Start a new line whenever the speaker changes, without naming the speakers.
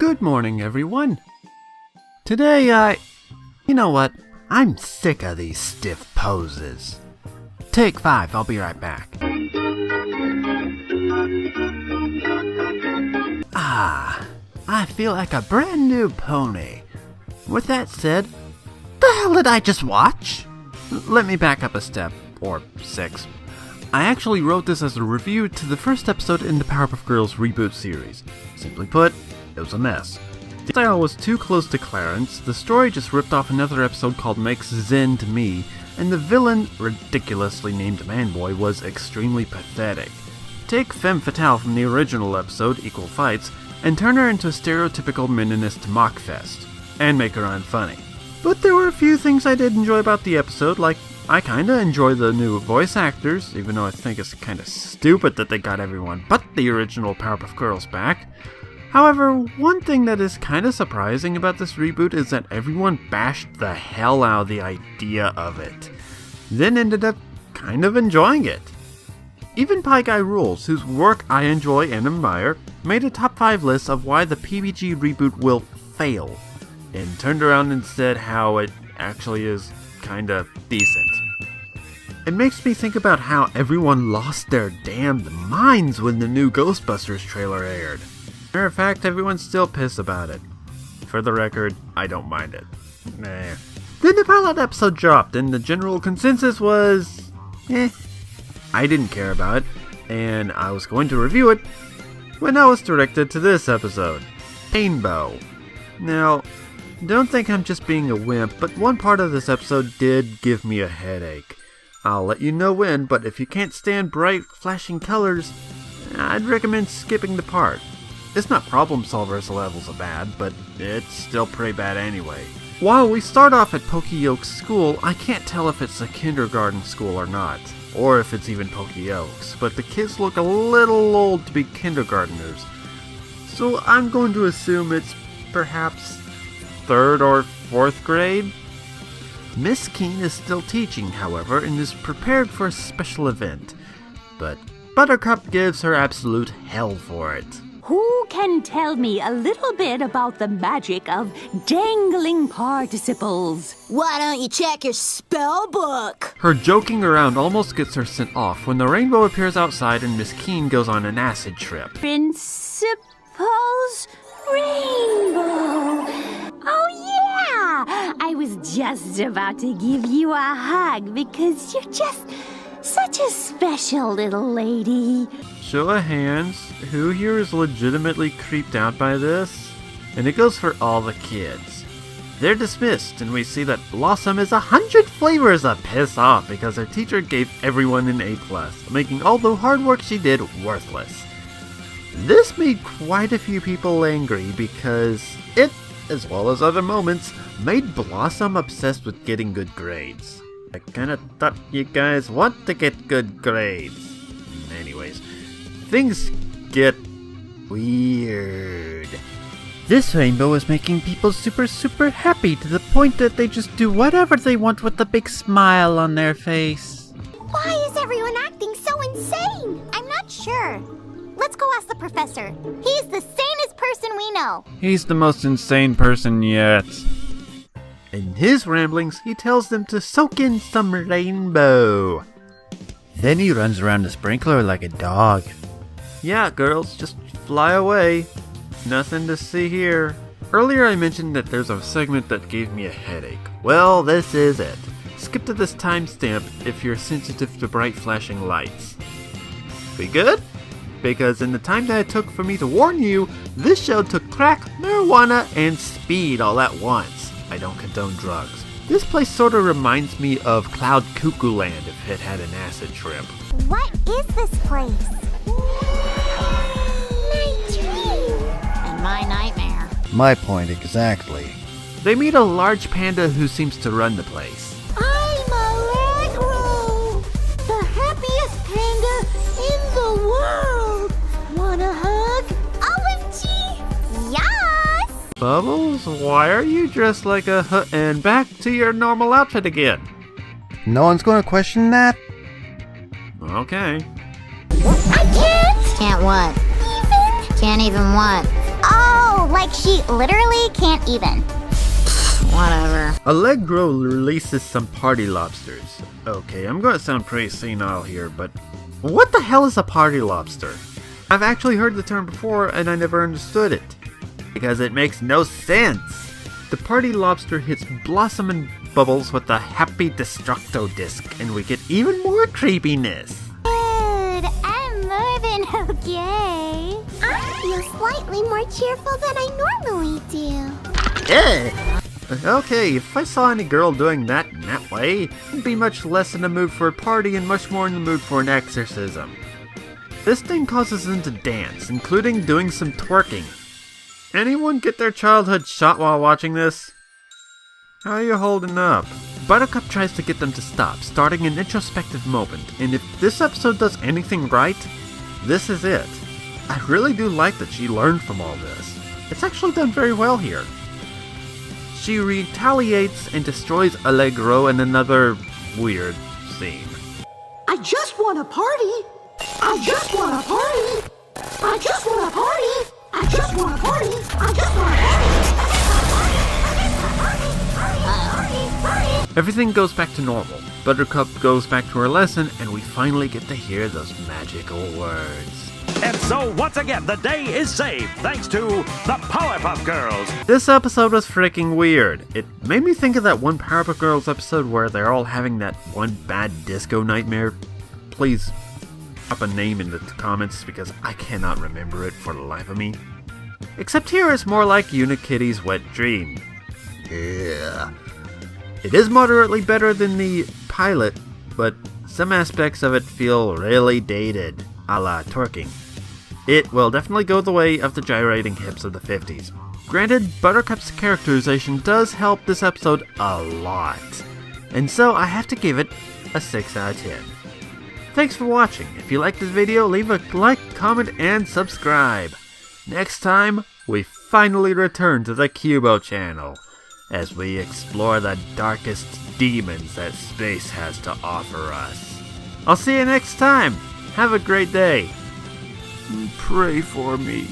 Good morning, everyone. Today you know what? I'm sick of these stiff poses. Take 5, I'll be right back. I feel like a brand new pony. With that said, the hell did I just watch? Let me back up a step, or 6. I actually wrote this as a review to the first episode in the Powerpuff Girls reboot series. Simply put, it was a mess. The style was too close to Clarence, the story just ripped off another episode called Makes Zen to Me, and the villain, ridiculously named Manboy, was extremely pathetic. Take Femme Fatale from the original episode, Equal Fights, and turn her into a stereotypical Meninist mockfest, and make her unfunny. But there were a few things I did enjoy about the episode, like I kinda enjoy the new voice actors, even though I think it's kinda stupid that they got everyone but the original Powerpuff Girls back. However, one thing that is kinda surprising about this reboot is that everyone bashed the hell out of the idea of it, then ended up kind of enjoying it. Even Pie Guy Rules, whose work I enjoy and admire, made a top 5 list of why the PBG reboot will fail, and turned around and said how it actually is kinda decent. It makes me think about how everyone lost their damned minds when the new Ghostbusters trailer aired. Matter of fact, everyone's still pissed about it. For the record, I don't mind it. Nah. Then the pilot episode dropped, and the general consensus was, I didn't care about it, and I was going to review it when I was directed to this episode, Rainbow. Now, don't think I'm just being a wimp, but one part of this episode did give me a headache. I'll let you know when, but if you can't stand bright, flashing colors, I'd recommend skipping the part. It's not Problem Solvers levels of bad, but it's still pretty bad anyway. While we start off at Pokey Oaks School, I can't tell if it's a kindergarten school or not, or if it's even Pokey Oaks, but the kids look a little old to be kindergartners. So I'm going to assume it's perhaps 3rd or 4th grade? Miss Keene is still teaching, however, and is prepared for a special event, but Buttercup gives her absolute hell for it.
Who can tell me a little bit about the magic of dangling participles?
Why don't you check your spell book?
Her joking around almost gets her sent off when the rainbow appears outside and Miss Keene goes on an acid trip.
Principal's rainbow. Oh yeah! I was just about to give you a hug because you're just such a special little lady.
Show of hands, who here is legitimately creeped out by this? And it goes for all the kids. They're dismissed, and we see that Blossom is 100 flavors of piss off because her teacher gave everyone an A+, making all the hard work she did worthless. This made quite a few people angry because it, as well as other moments, made Blossom obsessed with getting good grades. I kinda thought you guys want to get good grades. Anyways, things get weird. This rainbow is making people super happy to the point that they just do whatever they want with a big smile on their face.
Why is everyone acting so insane? I'm not sure. Let's go ask the professor. He's the sanest person we know.
He's the most insane person yet. In his ramblings, he tells them to soak in some rainbow. Then he runs around the sprinkler like a dog. Yeah, girls, just fly away. Nothing to see here. Earlier I mentioned that there's a segment that gave me a headache. Well, this is it. Skip to this timestamp if you're sensitive to bright flashing lights. We good? Because in the time that it took for me to warn you, this show took crack, marijuana, and speed all at once. I don't condone drugs. This place sort of reminds me of Cloud Cuckoo Land if it had an acid trip.
What is this place? My dream. And my nightmare.
My point exactly.
They meet a large panda who seems to run the place.
I'm Allegro, the happiest panda in the world. Wanna hug? OMG! Yes!
Bubbles, why are you dressed like a and back to your normal outfit again?
No one's gonna question that?
Okay.
I can't!
Can't what?
Even?
Can't even what?
Oh, like she literally can't even.
Whatever.
Allegro releases some party lobsters. Okay, I'm gonna sound pretty senile here, but what the hell is a party lobster? I've actually heard the term before and I never understood it. Because it makes no sense. The party lobster hits Blossom and Bubbles with the Happy Destructo disc and we get even more creepiness.
Dude, I'm moving okay. I feel slightly more cheerful than I normally do.
Okay, if I saw any girl doing that in that way, I'd be much less in the mood for a party and much more in the mood for an exorcism. This thing causes them to dance, including doing some twerking. Anyone get their childhood shot while watching this? How are you holding up? Buttercup tries to get them to stop, starting an introspective moment, and if this episode does anything right, this is it. I really do like that she learned from all this. It's actually done very well here. She retaliates and destroys Allegro in another weird scene.
I just want a party. I just want a party. I just want a party. I just want a party. I just want a party.
Everything goes back to normal. Buttercup goes back to her lesson, and we finally get to hear those magical words.
And so, once again, the day is saved thanks to the Powerpuff Girls.
This episode was freaking weird. It made me think of that one Powerpuff Girls episode where they're all having that one bad disco nightmare. Please up a name in the comments because I cannot remember it for the life of me. Except here it's more like Unikitty's wet dream. Yeah. It is moderately better than the pilot, but some aspects of it feel really dated, a la twerking. It will definitely go the way of the gyrating hips of the 50s. Granted, Buttercup's characterization does help this episode a lot, and so I have to give it a 6 out of 10. Thanks for watching. If you liked this video, leave a like, comment, and subscribe. Next time, we finally return to the Cubo channel, as we explore the darkest demons that space has to offer us. I'll see you next time. Have a great day. Pray for me.